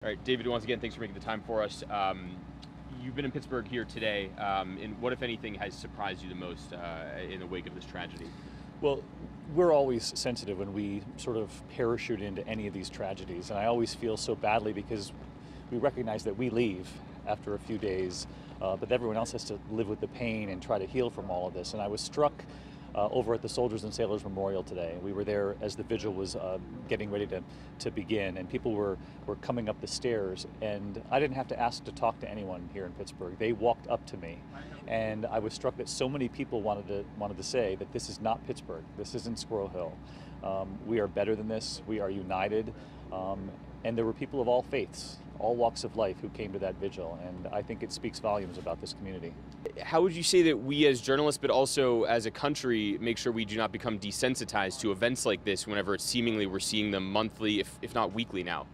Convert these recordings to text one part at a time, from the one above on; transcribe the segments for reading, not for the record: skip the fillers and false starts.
All right, David, once again, thanks for making the time for us. You've been in Pittsburgh here today, and what, if anything, has surprised you the most in the wake of this tragedy? Well, we're always sensitive when we sort of parachute into any of these tragedies, and I always feel so badly because we recognize that we leave after a few days, but everyone else has to live with the pain and try to heal from all of this. And I was struck over at the Soldiers and Sailors Memorial today. We were there as the vigil was getting ready to begin, and people were coming up the stairs, and I didn't have to ask to talk to anyone here in Pittsburgh. They walked up to me, and I was struck that so many people wanted to say that this is not Pittsburgh, this isn't Squirrel Hill. We are better than this, we are united, and there were people of all faiths, all walks of life who came to that vigil, and I think it speaks volumes about this community. How would you say that we as journalists, but also as a country, make sure we do not become desensitized to events like this whenever it's seemingly we're seeing them monthly, if not weekly now?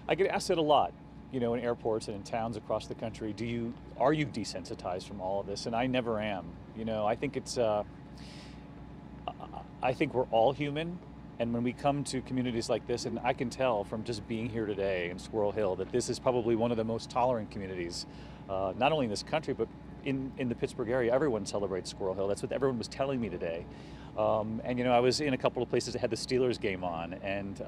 I get asked it a lot, in airports and in towns across the country. Are you desensitized from all of this? And I never am. I think I think we're all human. And when we come to communities like this, and I can tell from just being here today in Squirrel Hill that this is probably one of the most tolerant communities, not only in this country, but in the Pittsburgh area. Everyone celebrates Squirrel Hill. That's what everyone was telling me today. And I was in a couple of places that had the Steelers game on, and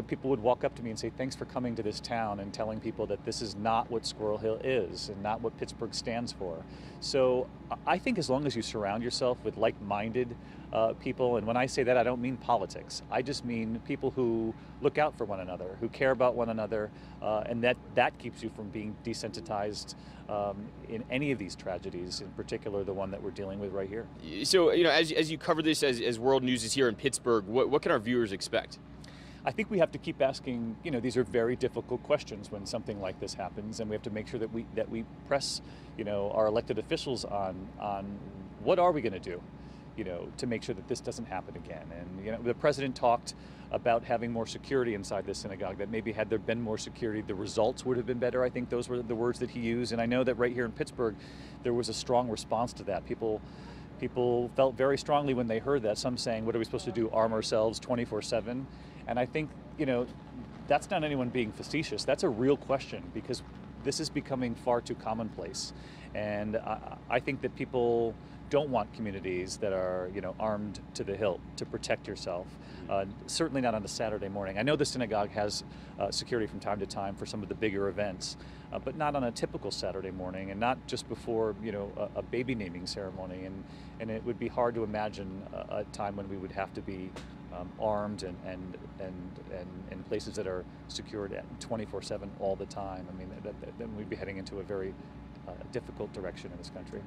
people would walk up to me and say, thanks for coming to this town and telling people that this is not what Squirrel Hill is and not what Pittsburgh stands for. So I think as long as you surround yourself with like-minded people, and when I say that, I don't mean politics. I just mean people who look out for one another, who care about one another, and that keeps you from being desensitized in any of these tragedies, in particular the one that we're dealing with right here. So, as you cover this as world news is here in Pittsburgh, what can our viewers expect? I think we have to keep asking, these are very difficult questions when something like this happens, and we have to make sure that we press, our elected officials on what are we going to do, to make sure that this doesn't happen again. And the president talked about having more security inside the synagogue, that maybe had there been more security, the results would have been better. I think those were the words that he used, and I know that right here in Pittsburgh, there was a strong response to that. People felt very strongly when they heard that, some saying, what are we supposed to do, arm ourselves 24/7? And I think, that's not anyone being facetious. That's a real question, because this is becoming far too commonplace. And I think that people don't want communities that are, armed to the hilt to protect yourself. Certainly not on a Saturday morning. I know the synagogue has security from time to time for some of the bigger events, but not on a typical Saturday morning, and not just before, a baby naming ceremony. And it would be hard to imagine a time when we would have to be armed and in places that are secured at 24/7 all the time. I mean, then we'd be heading into a very difficult direction in this country.